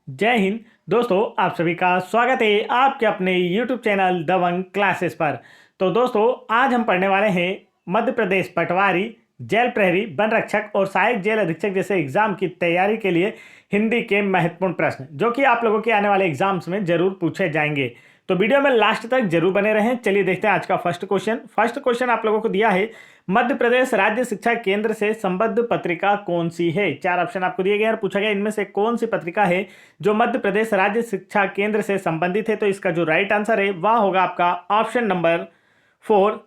जय हिंद दोस्तों, आप सभी का स्वागत है आपके अपने YouTube चैनल दबंग क्लासेस पर। तो दोस्तों, आज हम पढ़ने वाले हैं मध्य प्रदेश पटवारी, जेल प्रहरी, वन रक्षक और सहायक जेल अधीक्षक जैसे एग्जाम की तैयारी के लिए हिंदी के महत्वपूर्ण प्रश्न जो कि आप लोगों के आने वाले एग्जाम्स में जरूर पूछे जाएंगे। तो वीडियो में लास्ट तक जरूर बने रहें। चलिए देखते हैं आज का फर्स्ट क्वेश्चन आप लोगों को दिया है, मध्य प्रदेश राज्य शिक्षा केंद्र से संबद्ध पत्रिका कौन सी है। चार ऑप्शन आपको दिए गए और पूछा गया इनमें से कौन सी पत्रिका है जो मध्य प्रदेश राज्य शिक्षा केंद्र से संबंधित है। तो इसका जो राइट आंसर है वह होगा आपका ऑप्शन नंबर 4,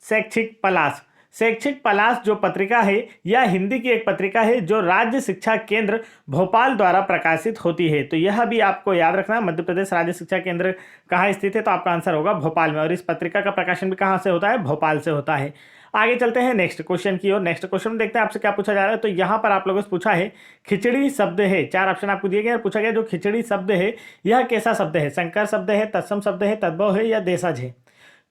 शैक्षिक पलाश। शैक्षिक पलाश जो पत्रिका है यह हिंदी की एक पत्रिका है जो राज्य शिक्षा केंद्र भोपाल द्वारा प्रकाशित होती है। तो यह भी आपको याद रखना, मध्य प्रदेश राज्य शिक्षा केंद्र कहाँ स्थित है, तो आपका आंसर होगा भोपाल में। और इस पत्रिका का प्रकाशन भी कहाँ से होता है, भोपाल से होता है। आगे चलते हैं नेक्स्ट क्वेश्चन की ओर। नेक्स्ट क्वेश्चन में देखते हैं आपसे क्या पूछा जा रहा है। तो यहाँ पर आप लोगों से पूछा है खिचड़ी शब्द है। चार ऑप्शन आपको दिए गए और पूछा गया जो खिचड़ी शब्द है यह कैसा शब्द है, संकर शब्द है, तत्सम शब्द है, तद्भव है या देशज है।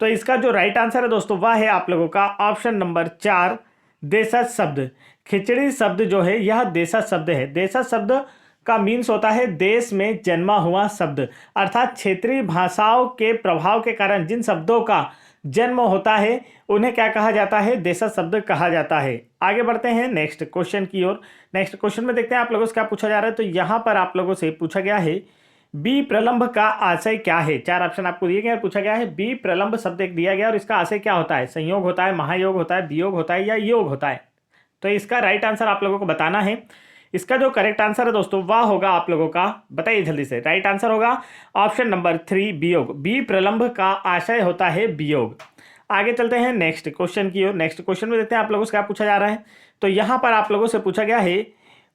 तो इसका जो राइट आंसर है दोस्तों वह है आप लोगों का ऑप्शन नंबर 4, देशज शब्द। खिचड़ी शब्द जो है यह देशज शब्द है। देशज शब्द का मीन्स होता है देश में जन्मा हुआ शब्द, अर्थात क्षेत्रीय भाषाओं के प्रभाव के कारण जिन शब्दों का जन्म होता है उन्हें क्या कहा जाता है, देशज शब्द कहा जाता है। आगे बढ़ते हैं नेक्स्ट क्वेश्चन की ओर। नेक्स्ट क्वेश्चन में देखते हैं आप लोगों से क्या पूछा जा रहा है। तो यहाँ पर आप लोगों से पूछा गया है बी प्रलंब का आशय क्या है। चार ऑप्शन आपको दिए गए और पूछा गया है बी प्रलंब शब्द एक दिया गया और इसका आशय क्या होता है, संयोग होता है, महायोग होता है, वियोग होता है या योग होता है। तो इसका राइट आंसर आप लोगों को बताना है। इसका जो करेक्ट आंसर है दोस्तों वह होगा आप लोगों का, बताइए जल्दी से, राइट आंसर होगा ऑप्शन नंबर 3, वियोग। बी प्रलंब का आशय होता है वियोग। आगे चलते हैं नेक्स्ट क्वेश्चन की ओर। नेक्स्ट क्वेश्चन में देखते हैं आप लोगों से क्या पूछा जा रहा है। तो यहाँ पर आप लोगों से पूछा गया है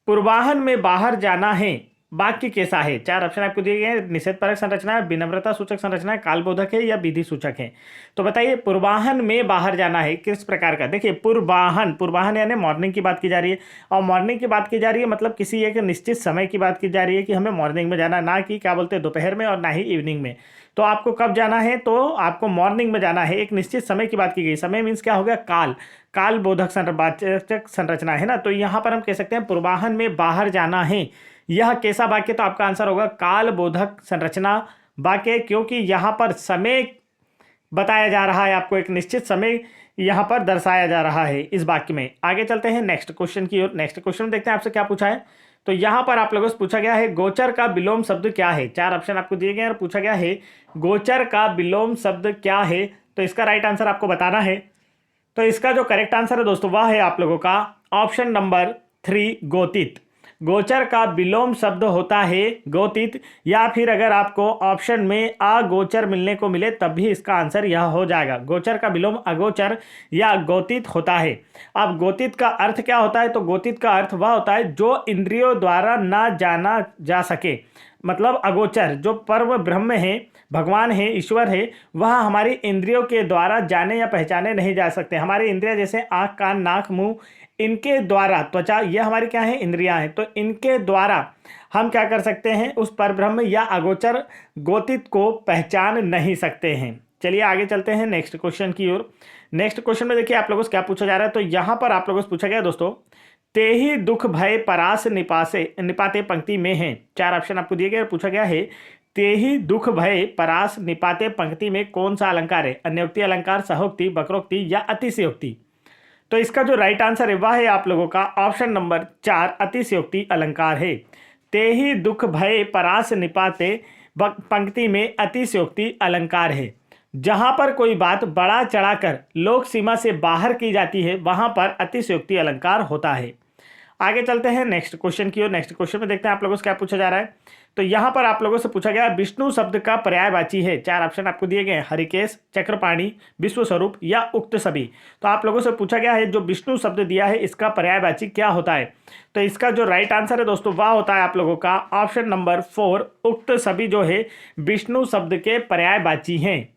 पूर्वाहन में बाहर जाना है वाक्य कैसा है। चार ऑप्शन आपको दिए गए हैं, निषेध परक संरचना है, विनम्रता सूचक संरचना है, कालबोधक है या विधि सूचक है। तो बताइए पूर्वाहन में बाहर जाना है किस प्रकार का। देखिए पूर्वाहन, पूर्वाहन यानी मॉर्निंग की बात की जा रही है, और मॉर्निंग की बात की जा रही है मतलब किसी एक निश्चित समय की बात की जा रही है कि हमें मॉर्निंग में जाना, ना कि क्या बोलते हैं दोपहर में और ना ही इवनिंग में। तो आपको कब जाना है, तो आपको मॉर्निंग में जाना है। एक निश्चित समय की बात की गई, समय मीन्स क्या हो गया, काल, काल बोधक संरचना है ना। तो यहाँ पर हम कह सकते हैं पूर्वाहन में बाहर जाना है, यह कैसा वाक्य, तो आपका आंसर होगा काल बोधक संरचना वाक्य, क्योंकि यहाँ पर समय बताया जा रहा है, आपको एक निश्चित समय यहाँ पर दर्शाया जा रहा है इस वाक्य में। आगे चलते हैं नेक्स्ट क्वेश्चन की ओर। नेक्स्ट क्वेश्चन में देखते हैं आपसे क्या पूछा है। तो यहाँ पर आप लोगों से पूछा गया है गोचर का विलोम शब्द क्या है। चार ऑप्शन आपको दिए गए और पूछा गया है गोचर का विलोम शब्द क्या है। तो इसका राइट आंसर आपको बताना है। तो इसका जो करेक्ट आंसर है दोस्तों वह है आप लोगों का ऑप्शन नंबर 3, गोतित। गोचर का विलोम शब्द होता है गोतित, या फिर अगर आपको ऑप्शन में अगोचर मिलने को मिले तब भी इसका आंसर यह हो जाएगा। गोचर का विलोम अगोचर या गोतित होता है। अब गोतित का अर्थ क्या होता है, तो गोतित का अर्थ वह होता है जो इंद्रियों द्वारा ना जाना जा सके। मतलब अगोचर जो परम ब्रह्म है, भगवान है, ईश्वर है, वह हमारी इंद्रियों के द्वारा जाने या पहचाने नहीं जा सकते। हमारी इंद्रियां जैसे आँख, कान, नाक, मुंह, इनके द्वारा, त्वचा, यह हमारी क्या है, इंद्रियां हैं, तो इनके द्वारा हम क्या कर सकते हैं, उस परब्रह्म या अगोचर गोतित को पहचान नहीं सकते हैं। चलिए आगे चलते हैं नेक्स्ट क्वेश्चन की ओर। नेक्स्ट क्वेश्चन में देखिए आप लोगों से क्या पूछा जा रहा है। तो यहाँ पर आप लोगों से पूछा गया दोस्तों ते ही दुख भय परास निपासे निपाते पंक्ति में है। चार ऑप्शन आपको दिए गए और पूछा गया है ते ही दुख भय परास निपाते पंक्ति में कौन सा अलंकार है, अन्योक्ति अलंकार, सहोक्ति, वक्रोक्ति या अतिशयोक्ति। तो इसका जो राइट आंसर है वह है आप लोगों का ऑप्शन नंबर 4, अतिशयोक्ति अलंकार है। ते ही दुख भय परास निपाते पंक्ति में अतिशयोक्ति अलंकार है। जहां पर कोई बात बड़ा चढ़ाकर लोक सीमा से बाहर की जाती है वहां पर अतिशयोक्ति अलंकार होता है। आगे चलते हैं नेक्स्ट क्वेश्चन की ओर। नेक्स्ट क्वेश्चन में देखते हैं आप लोगों से क्या पूछा जा रहा है। तो यहाँ पर आप लोगों से पूछा गया विष्णु शब्द का पर्यायवाची है। चार ऑप्शन आपको दिए गए हैं, हरिकेश, चक्रपाणी, विश्वस्वरूप या उक्त सभी। तो आप लोगों से पूछा गया है जो विष्णु शब्द दिया है इसका पर्यायवाची क्या होता है। तो इसका जो राइट आंसर है दोस्तों वह होता है आप लोगों का ऑप्शन नंबर 4, उक्त सभी जो है विष्णु शब्द के पर्यायवाची हैं।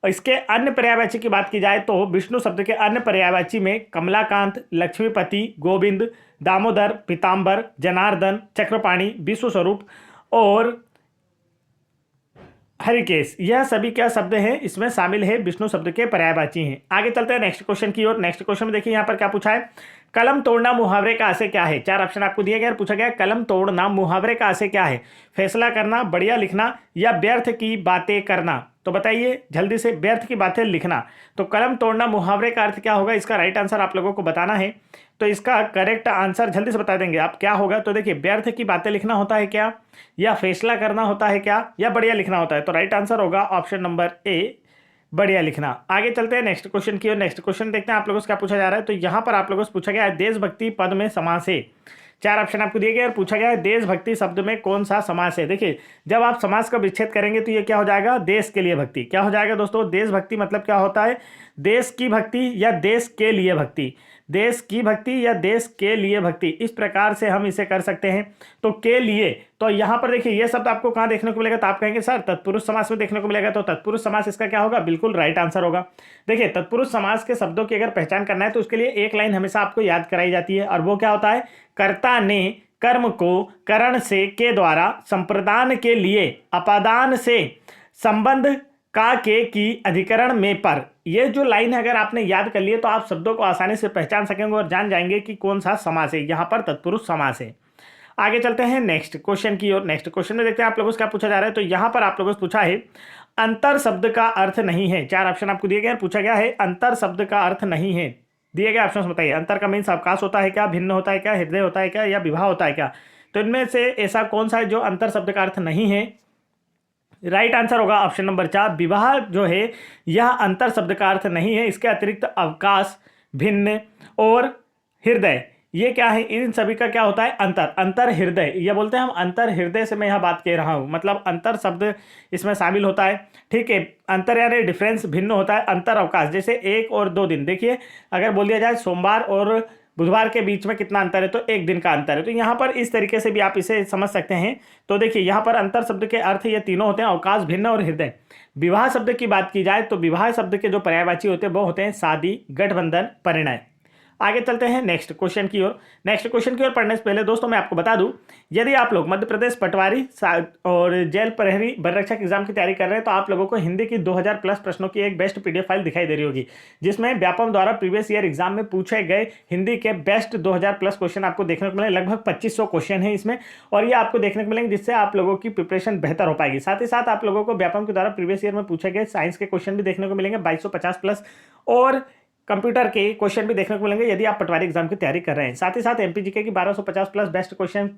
इसके अन्य पर्यायवाची की बात की जाए तो विष्णु शब्द के अन्य पर्यायवाची में कमलाकांत, लक्ष्मीपति, गोविंद, दामोदर, पीताम्बर, जनार्दन, चक्रपाणी, विश्वस्वरूप और हरिकेश, यह सभी क्या शब्द हैं, इसमें शामिल है, विष्णु शब्द के पर्यायवाची हैं। आगे चलते हैं नेक्स्ट क्वेश्चन की ओर। नेक्स्ट क्वेश्चन में देखिए यहाँ पर क्या पूछा है। कलम तोड़ना मुहावरे का आशय क्या है? 4 ऑप्शन आपको दिए गए और पूछा गया कलम तोड़ना मुहावरे का आशय क्या है? फैसला करना, बढ़िया लिखना या व्यर्थ की बातें करना। तो बताइए जल्दी से, व्यर्थ की बातें लिखना। तो कलम तोड़ना मुहावरे का अर्थ क्या होगा? इसका राइट आंसर आप लोगों को बताना है। तो इसका करेक्ट आंसर जल्दी से बता देंगे आप, क्या होगा? तो देखिए, व्यर्थ की बातें लिखना होता है क्या, या फैसला करना होता है क्या, या बढ़िया लिखना होता है? तो राइट आंसर होगा ऑप्शन नंबर ए, बढ़िया लिखना। आगे चलते हैं नेक्स्ट क्वेश्चन की ओर। नेक्स्ट क्वेश्चन देखते हैं आप लोगों से क्या पूछा जा रहा है। तो यहाँ पर आप लोगों से पूछा गया है देशभक्ति पद में समास है। 4 ऑप्शन आपको दिए गए और पूछा गया है देशभक्ति शब्द में कौन सा समास है? देखिए, जब आप समास का विच्छेद करेंगे तो ये क्या हो जाएगा? देश के लिए भक्ति। क्या हो जाएगा दोस्तों? देशभक्ति मतलब क्या होता है? देश की भक्ति या देश के लिए भक्ति। देश की भक्ति या देश के लिए भक्ति, इस प्रकार से हम इसे कर सकते हैं। तो के लिए, तो यहाँ पर देखिए ये शब्द आपको कहाँ देखने को मिलेगा? तो आप कहेंगे सर तत्पुरुष समास में देखने को मिलेगा। तो तत्पुरुष समास इसका क्या होगा? बिल्कुल राइट आंसर होगा। देखिए, तत्पुरुष समास के शब्दों की अगर पहचान करना है तो उसके लिए एक लाइन हमेशा आपको याद कराई जाती है, और वो क्या होता है? कर्ता ने कर्म को करण से के द्वारा संप्रदान के लिए अपादान से संबंध का के की अधिकरण में पर। ये जो लाइन है अगर आपने याद कर लिए तो आप शब्दों को आसानी से पहचान सकेंगे और जान जाएंगे कि कौन सा समास है। यहाँ पर तत्पुरुष समास है। आगे चलते हैं नेक्स्ट क्वेश्चन की ओर। नेक्स्ट क्वेश्चन में देखते हैं आप लोगों से क्या पूछा जा रहा है। तो यहाँ पर आप लोगों से पूछा है अंतर शब्द का अर्थ नहीं है। 4 ऑप्शन आपको दिए गए हैं, पूछा गया है अंतर शब्द का अर्थ नहीं है। दिए गए ऑप्शन बताइए। अंतर का मीन्स अवकाश होता है क्या, भिन्न होता है क्या, हृदय होता है क्या, या विवाह होता है क्या? तो इनमें से ऐसा कौन सा है जो अंतर शब्द का अर्थ नहीं है? राइट आंसर होगा ऑप्शन नंबर 4, विवाह जो है यह अंतर शब्द का अर्थ नहीं है। इसके अतिरिक्त अवकाश, भिन्न और हृदय, ये क्या है? इन सभी का क्या होता है? अंतर। अंतर हृदय, ये बोलते हैं हम अंतर हृदय से मैं यह बात कह रहा हूं, मतलब अंतर शब्द इसमें शामिल होता है। ठीक है, अंतर यानी डिफरेंस, भिन्न होता है। अंतर अवकाश, जैसे 1 और 2 दिन। देखिए, अगर बोल दिया जाए सोमवार और बुधवार के बीच में कितना अंतर है, तो 1 दिन का अंतर है। तो यहाँ पर इस तरीके से भी आप इसे समझ सकते हैं। तो देखिए, यहाँ पर अंतर शब्द के अर्थ ये तीनों होते हैं, अवकाश, भिन्न और हृदय। विवाह शब्द की बात की जाए तो विवाह शब्द के जो पर्यायवाची होते हैं वो होते हैं शादी, गठबंधन, परिणय। आगे चलते हैं नेक्स्ट क्वेश्चन की ओर। नेक्स्ट क्वेश्चन की ओर पढ़ने से पहले दोस्तों मैं आपको बता दूं, यदि आप लोग मध्य प्रदेश पटवारी और जेल प्रहरी वन रक्षक एग्जाम की तैयारी कर रहे हैं तो आप लोगों को हिंदी की 2000 प्लस प्रश्नों की एक बेस्ट पीडीएफ फाइल दिखाई दे रही होगी, जिसमें व्यापम द्वारा प्रीवियस ईयर एग्जाम में पूछे गए हिंदी के बेस्ट 2000 प्लस क्वेश्चन आपको देखने को मिले। लगभग 2500 क्वेश्चन है इसमें, और ये आपको देखने को मिलेंगे, जिससे आप लोगों की प्रिपरेशन बेहतर हो पाएगी। साथ ही साथ आप लोगों को व्यापम के द्वारा प्रीवियस ईयर में पूछे गए साइंस के क्वेश्चन भी देखने को मिलेंगे 2250 प्लस, और कंप्यूटर के क्वेश्चन भी देखने को मिलेंगे यदि आप पटवारी एग्जाम की तैयारी कर रहे हैं। साथ ही साथ एमपीजीके की 1250 प्लस बेस्ट क्वेश्चन,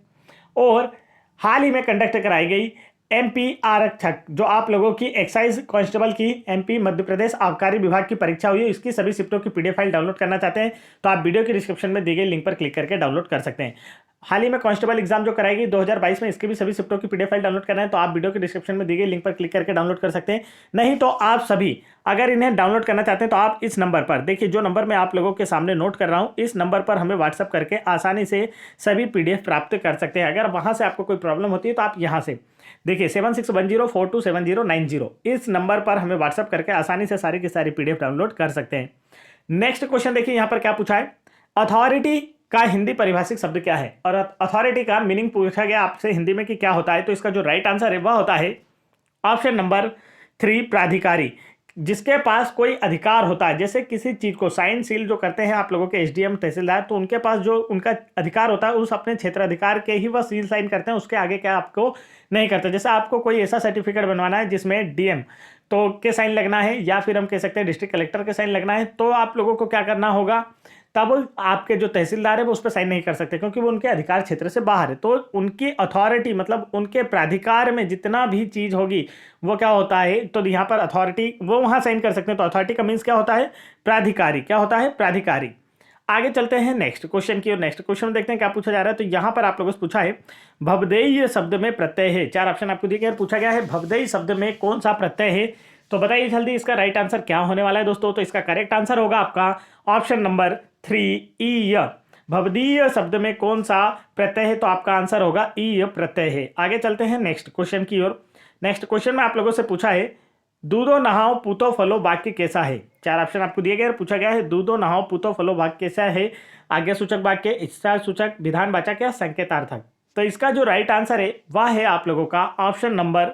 और हाल ही में कंडक्ट कराई गई एमपी आरक्षक, जो आप लोगों की एक्साइज कांस्टेबल की एमपी मध्य प्रदेश आबकारी विभाग की परीक्षा हुई है, इसकी सभी शिफ्टों की पीडीएफ फाइल डाउनलोड करना चाहते हैं तो आप वीडियो की डिस्क्रिप्शन में दी गई लिंक पर क्लिक करके डाउनलोड कर सकते हैं। हाल ही में कांस्टेबल एग्जाम जो कराएगी 2022 में, इसकी भी सभी शिफ्टों की पीडीएफ फाइल डाउनलोड करना है तो आप वीडियो के डिस्क्रिप्शन में दी गई लिंक पर क्लिक करके डाउनलोड कर सकते हैं। नहीं तो आप सभी अगर इन्हें डाउनलोड करना चाहते हैं तो आप इस नंबर पर, देखिए जो नंबर मैं आप लोगों के सामने नोट कर रहा हूं, इस नंबर पर हमें व्हाट्सअप करके आसानी से सभी पीडीएफ प्राप्त कर सकते हैं। अगर वहां से आपको कोई प्रॉब्लम होती है तो आप यहाँ से देखिए 7610427090, इस नंबर पर हमें व्हाट्सअप करके आसानी से सारी की सारी पीडीएफ डाउनलोड कर सकते हैं। नेक्स्ट क्वेश्चन देखिए यहाँ पर क्या पूछा है, अथॉरिटी का हिंदी परिभाषित शब्द क्या है? और अथॉरिटी का मीनिंग पूछा गया आपसे हिंदी में कि क्या होता है, तो इसका जो राइट आंसर है वह होता है ऑप्शन नंबर 3, प्राधिकारी। जिसके पास कोई अधिकार होता है, जैसे किसी चीज को साइन सील जो करते हैं आप लोगों के एसडीएम तहसीलदार, तो उनके पास जो उनका अधिकार होता है उस अपने क्षेत्र अधिकार के ही वह सील साइन करते हैं, उसके आगे क्या आपको नहीं करते। जैसे आपको कोई ऐसा सर्टिफिकेट बनवाना है जिसमें डीएम तो के साइन लगना है, या फिर हम कह सकते हैं डिस्ट्रिक्ट कलेक्टर के साइन लगना है, तो आप लोगों को क्या करना होगा, तब आपके जो तहसीलदार है वो उस पर साइन नहीं कर सकते क्योंकि वो उनके अधिकार क्षेत्र से बाहर है। तो उनकी अथॉरिटी मतलब उनके प्राधिकार में जितना भी चीज होगी वो क्या होता है, तो यहाँ पर अथॉरिटी वो वहां साइन कर सकते हैं। तो अथॉरिटी का मीन्स क्या होता है, प्राधिकारी। क्या होता है, प्राधिकारी। आगे चलते हैं नेक्स्ट क्वेश्चन की और नेक्स्ट क्वेश्चन देखते हैं क्या पूछा जा रहा है। तो यहाँ पर आप लोगों से पूछा है भवदेय शब्द में प्रत्यय है। 4 ऑप्शन आपको दिए गए, पूछा गया है भवदेय शब्द में कौन सा प्रत्यय है। तो बताइए जल्दी इसका राइट आंसर क्या होने वाला है दोस्तों। तो इसका करेक्ट आंसर होगा आपका ऑप्शन नंबर 3, ईय। भवदीय शब्द में कौन सा प्रत्यय है, तो आपका आंसर होगा ईय प्रत्यय है। आगे चलते हैं नेक्स्ट क्वेश्चन की ओर। नेक्स्ट क्वेश्चन में आप लोगों से पूछा है दूधो नहाओ पूतो फलो वाक्य कैसा है। 4 ऑप्शन आपको दिए गए, पूछा गया है दूधो नहाओ पूतो फलो वाक्य कैसा है। आज्ञा सूचक वाक्य, इच्छा सूचक, विधानवाचक या संकेतार्थक। तो इसका जो राइट आंसर है वह है आप लोगों का ऑप्शन नंबर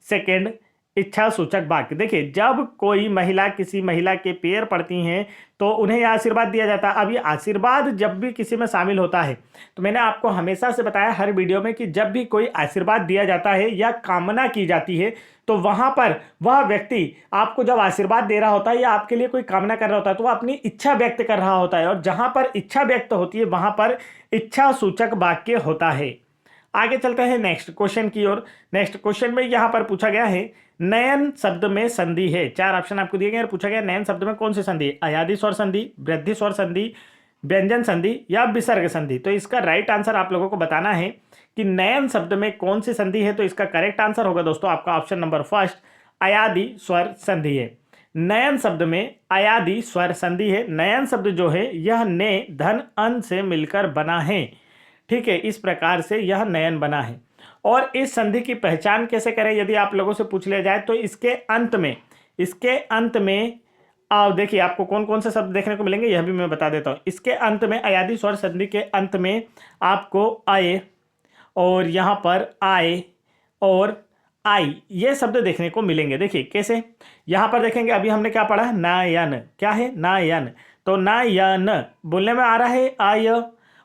2, इच्छा सूचक वाक्य। देखिए, जब कोई महिला किसी महिला के पैर पड़ती हैं तो उन्हें यह आशीर्वाद दिया जाता है। अब ये आशीर्वाद जब भी किसी में शामिल होता है, तो मैंने आपको हमेशा से बताया हर वीडियो में कि जब भी कोई आशीर्वाद दिया जाता है या कामना की जाती है, तो वहां पर वह व्यक्ति आपको जब आशीर्वाद दे रहा होता है या आपके लिए कोई कामना कर रहा होता है, तो वह अपनी इच्छा व्यक्त कर रहा होता है, और जहां पर इच्छा व्यक्त होती है वहां पर इच्छा सूचक वाक्य होता है। आगे चलते हैं नेक्स्ट क्वेश्चन की ओर। नेक्स्ट क्वेश्चन में यहां पर पूछा गया है, नयन शब्द में संधि है। 4 ऑप्शन आपको दिए गए और पूछा गया नयन शब्द में कौन सी संधि है? अयादि स्वर संधि, वृद्धि स्वर संधि, व्यंजन संधि या विसर्ग संधि। तो इसका राइट आंसर आप लोगों को बताना है कि नयन शब्द में कौन सी संधि है। तो इसका करेक्ट आंसर होगा दोस्तों आपका ऑप्शन नंबर फर्स्ट, अयादि स्वर संधि है। नयन शब्द में अयादि स्वर संधि है। नयन शब्द जो है यह ने धन अन से मिलकर बना है। ठीक है, इस प्रकार से यह नयन बना है। और इस संधि की पहचान कैसे करें यदि आप लोगों से पूछ लिया जाए, तो इसके अंत में देखिए आपको कौन कौन से शब्द देखने को मिलेंगे यह भी मैं बता देता हूं। इसके अंत में अयादि स्वर संधि के अंत में आपको आए और यहां पर आए और आई ये शब्द देखने को मिलेंगे। देखिए कैसे, यहां पर देखेंगे अभी हमने क्या पढ़ा, नायन। क्या है? नायन। तो नायन बोलने में आ रहा है आय,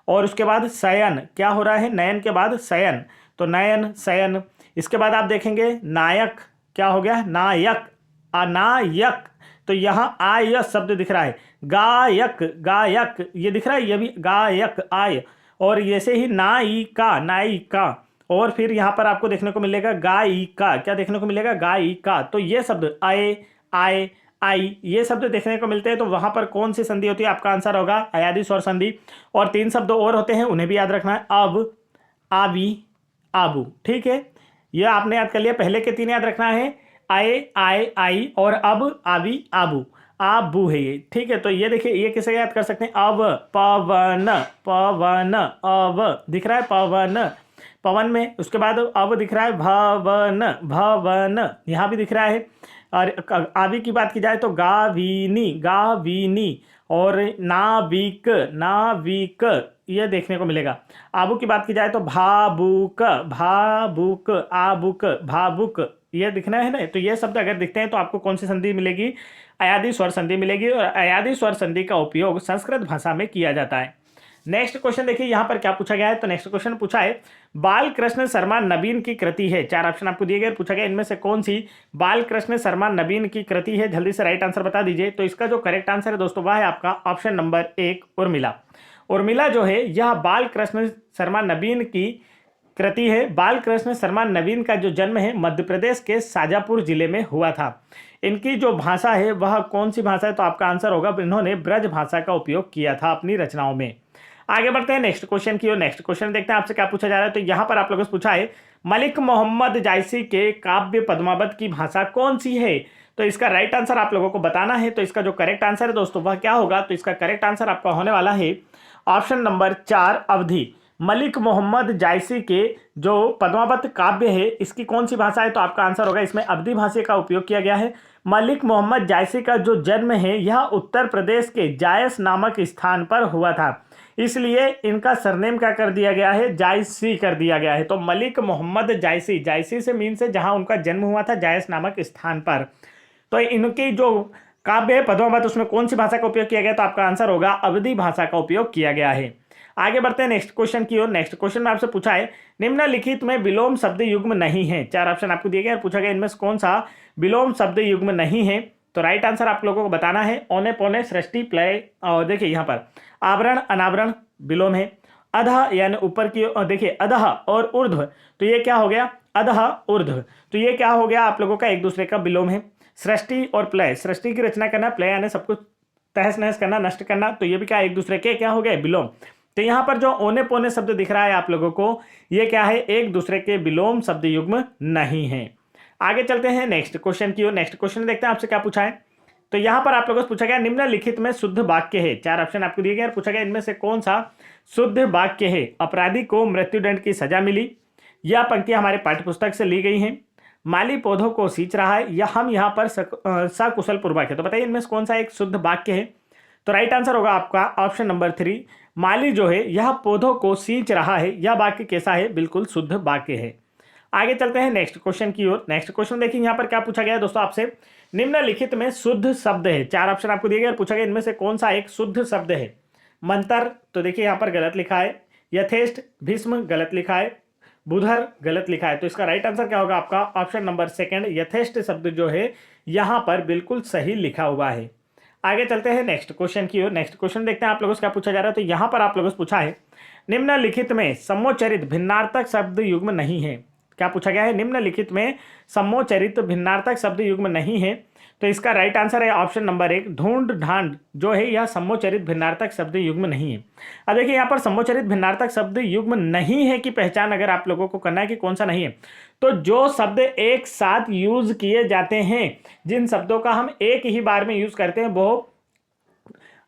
और उसके बाद शयन क्या हो रहा है? नयन के बाद शयन, तो नयन शयन। इसके बाद आप देखेंगे नायक, क्या हो गया? नायक, अनायक। तो यहाँ आय शब्द दिख रहा है। गायक, गायक ये दिख रहा है, ये भी गायक आय। और जैसे ही नायिका, नायिका। और फिर यहाँ पर आपको देखने को मिलेगा गायिका। क्या देखने को मिलेगा? गायिका। तो ये शब्द आए, आए, आई ये शब्द देखने को मिलते हैं। तो वहां पर कौन सी संधि होती है? आपका आंसर होगा अयादि स्वर संधि। और 3 शब्द और होते हैं, उन्हें भी याद रखना है। अब, आबी, आबू। ठीक है, यह आपने याद कर लिया। पहले के 3 याद रखना है, आए, आए, आई, और अब, आबी, आबू। आबू है ये। ठीक है, तो ये देखिए ये किसे याद कर सकते हैं? अब, पवन, पवन, अब दिख रहा है पवन, पवन में। उसके बाद अब दिख रहा है भवन, भवन यहां भी दिख रहा है। और आबी की बात की जाए तो गाविनी, गाविनी। और नाविक, नाविक ये देखने को मिलेगा। आबू की बात की जाए तो भाबुक, भाबुक, आबुक, भाबुक ये दिखना है ना। तो ये शब्द अगर दिखते हैं तो आपको कौन सी संधि मिलेगी? अयादि स्वर संधि मिलेगी। और अयादि स्वर संधि का उपयोग संस्कृत भाषा में किया जाता है। नेक्स्ट क्वेश्चन देखिए यहां पर क्या पूछा गया है। तो नेक्स्ट क्वेश्चन पूछा है, बाल कृष्ण शर्मा नवीन की कृति है। 4 ऑप्शन आपको दिए गए, पूछा गया इनमें से कौन सी बाल कृष्ण शर्मा नवीन की कृति है। जल्दी से राइट आंसर बता दीजिए। तो इसका जो करेक्ट आंसर है दोस्तों वह है आपका ऑप्शन नंबर 1, उर्मिला। उर्मिला जो है यह बाल कृष्ण शर्मा नवीन की कृति है। बाल कृष्ण शर्मा नवीन का जो जन्म है मध्य प्रदेश के शाजापुर जिले में हुआ था। इनकी जो भाषा है वह कौन सी भाषा है? तो आपका आंसर होगा इन्होंने ब्रज भाषा का उपयोग किया था अपनी रचनाओं में। आगे बढ़ते हैं नेक्स्ट क्वेश्चन की ओर। नेक्स्ट क्वेश्चन देखते हैं आपसे क्या पूछा जा रहा है। तो यहाँ पर आप लोगों से पूछा है, मलिक मोहम्मद जायसी के काव्य पद्मावत की भाषा कौन सी है? तो इसका राइट आंसर आप लोगों को बताना है। तो इसका जो करेक्ट आंसर है दोस्तों वह क्या होगा? तो इसका करेक्ट आंसर आपका होने वाला है ऑप्शन नंबर 4, अवधि। मलिक मोहम्मद जायसी के जो पद्मावत काव्य है इसकी कौन सी भाषा है? तो आपका आंसर होगा इसमें अवधी भाषा का उपयोग किया गया है। मलिक मोहम्मद जायसी का जो जन्म है यह उत्तर प्रदेश के जायस नामक स्थान पर हुआ था, इसलिए इनका सरनेम क्या कर दिया गया है? जायसी कर दिया गया है। तो मलिक मोहम्मद जायसी, जायसी से मीन से जहां उनका जन्म हुआ था जायस नामक स्थान पर। तो इनकी जो काव्य है पद्मावत उसमें कौन सी भाषा का उपयोग किया गया? तो आपका आंसर होगा अवधी भाषा का उपयोग किया गया है। आगे बढ़ते हैं नेक्स्ट क्वेश्चन की ओर। नेक्स्ट क्वेश्चन में आपसे पूछा है, निम्नलिखित में विलोम शब्द युग्म नहीं है। 4 ऑप्शन आपको दिए गए और पूछा गया इनमें से कौन सा विलोम शब्द युग्म नहीं है। तो राइट आंसर आप लोगों को बताना है, औने पौने, सृष्टि, प्लय। और देखिए यहाँ पर आवरण अनावरण विलोम है। अधः यानी ऊपर की, देखिए अधः और ऊर्ध्व, तो ये क्या हो गया? अधः ऊर्ध्व, तो ये क्या हो गया आप लोगों का? एक दूसरे का विलोम है। सृष्टि और प्लय, सृष्टि की रचना करना, प्लय यानी सब कुछ तहस नहस करना, नष्ट करना, तो ये भी क्या एक दूसरे के क्या हो गए? विलोम। तो यहाँ पर जो औने पौने शब्द दिख रहा है आप लोगों को, ये क्या है? एक दूसरे के विलोम शब्द युग्म नहीं है। आगे चलते हैं नेक्स्ट क्वेश्चन की ओर। नेक्स्ट क्वेश्चन देखते हैं आपसे क्या पूछा है। तो यहाँ पर आप लोगों से पूछा गया निम्नलिखित में शुद्ध वाक्य है। 4 ऑप्शन आपको दिए गए और पूछा गया इनमें से कौन सा शुद्ध वाक्य है? अपराधी को मृत्युदंड की सजा मिली, यह पंक्तियां हमारे पाठ्यपुस्तक से ली गई हैं। माली पौधों को सींच रहा है, या हम यहाँ पर सकुशल पूर्वक है। तो बताइए इनमें से कौन सा एक शुद्ध वाक्य है? तो राइट आंसर होगा आपका ऑप्शन नंबर 3, माली जो है यह पौधों को सींच रहा है। यह वाक्य कैसा है? बिल्कुल शुद्ध वाक्य है। आगे चलते हैं नेक्स्ट क्वेश्चन की ओर। नेक्स्ट क्वेश्चन देखिए यहाँ पर क्या पूछा गया है दोस्तों आपसे, निम्नलिखित में शुद्ध शब्द है। 4 ऑप्शन आपको दिए गए और पूछा गया इनमें से कौन सा एक शुद्ध शब्द है। मंतर, तो देखिए यहाँ पर गलत लिखा है। यथेष्ट, भीष्म, गलत लिखा है। बुधर, गलत लिखा है। तो इसका राइट आंसर क्या होगा आपका, ऑप्शन नंबर सेकंड, यथेष्ट शब्द जो है यहाँ पर बिल्कुल सही लिखा हुआ है। आगे चलते हैं नेक्स्ट क्वेश्चन की ओर। नेक्स्ट क्वेश्चन देखते हैं आप लोगों से क्या पूछा जा रहा है। तो यहाँ पर आप लोगों से पूछा है, निम्नलिखित में समोच्चरित भिन्नार्थक शब्द युग्म नहीं है। क्या पूछा गया है, निम्नलिखित में समोच्चरित भिन्नार्थक शब्द युग्म नहीं है। तो इसका राइट आंसर है ऑप्शन नंबर 1, ढूंढ ढांड जो है यह समोच्चरित भिन्नार्थक शब्द युग्म नहीं है। अब देखिए यहाँ पर समोच्चरित भिन्नार्थक शब्द युग्म नहीं है की पहचान अगर आप लोगों को करना है कि कौन सा नहीं है, तो जो शब्द एक साथ यूज किए जाते हैं, जिन शब्दों का हम एक ही बार में यूज करते हैं, वो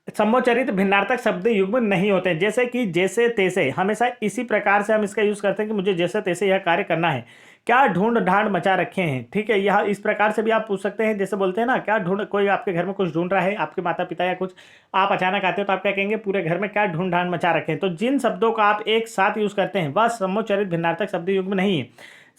समोच्चरित भिन्नार्थक शब्द युग्म नहीं होते हैं। जैसे कि जैसे तैसे, हमेशा इसी प्रकार से हम इसका यूज करते हैं कि मुझे जैसे तैसे यह कार्य करना है। क्या ढूंढ ढांड मचा रखे हैं, ठीक है, यह इस प्रकार से भी आप पूछ सकते हैं। जैसे बोलते हैं ना, क्या ढूंढ, कोई आपके घर में कुछ ढूंढ रहा है, आपके माता पिता या कुछ, आप अचानक आते हो तो आप क्या कहेंगे, पूरे घर में क्या ढूंढ ढांड मचा रखे हैं। तो जिन शब्दों का आप एक साथ यूज करते हैं वह समोच्चरित भिन्नार्थक शब्द युग्म नहीं है।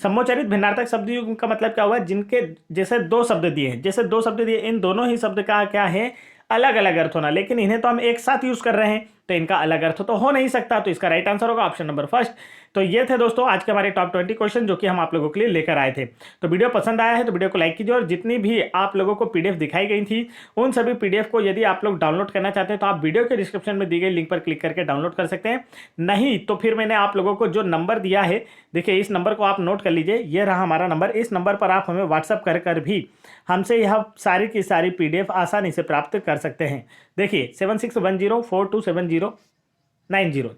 समोच्चरित भिन्नार्थक शब्द युग्म का मतलब क्या हुआ, जिनके जैसे 2 शब्द दिए हैं, जैसे 2 शब्द दिए, इन दोनों ही शब्द का क्या है, अलग अलग अर्थ होना, लेकिन इन्हें तो हम एक साथ यूज कर रहे हैं तो इनका अलग अर्थ तो हो नहीं सकता। तो इसका राइट आंसर होगा ऑप्शन नंबर फर्स्ट। तो ये थे दोस्तों आज के हमारे टॉप 20 क्वेश्चन जो कि हम आप लोगों के लिए लेकर आए थे। तो वीडियो पसंद आया है तो वीडियो को लाइक कीजिए, और जितनी भी आप लोगों को पीडीएफ दिखाई गई थी उन सभी पीडीएफ को यदि आप लोग डाउनलोड करना चाहते हैं तो आप वीडियो के डिस्क्रिप्शन में दी गई लिंक पर क्लिक करके डाउनलोड कर सकते हैं। नहीं तो फिर मैंने आप लोगों को जो नंबर दिया है, देखिए इस नंबर को आप नोट कर लीजिए, ये रहा हमारा नंबर। इस नंबर पर आप हमें व्हाट्सअप कर भी हमसे यह सारी की सारी पीडीएफ आसानी से प्राप्त कर सकते हैं। देखिए 7610427090।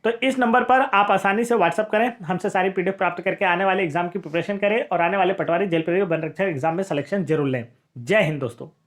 तो इस नंबर पर आप आसानी से व्हाट्सअप करें, हमसे सारी पीडीएफ प्राप्त करके आने वाले एग्जाम की प्रिपरेशन करें और आने वाले पटवारी जेल प्रहरी वन रक्षक एग्जाम में सिलेक्शन जरूर लें। जय हिंद दोस्तों।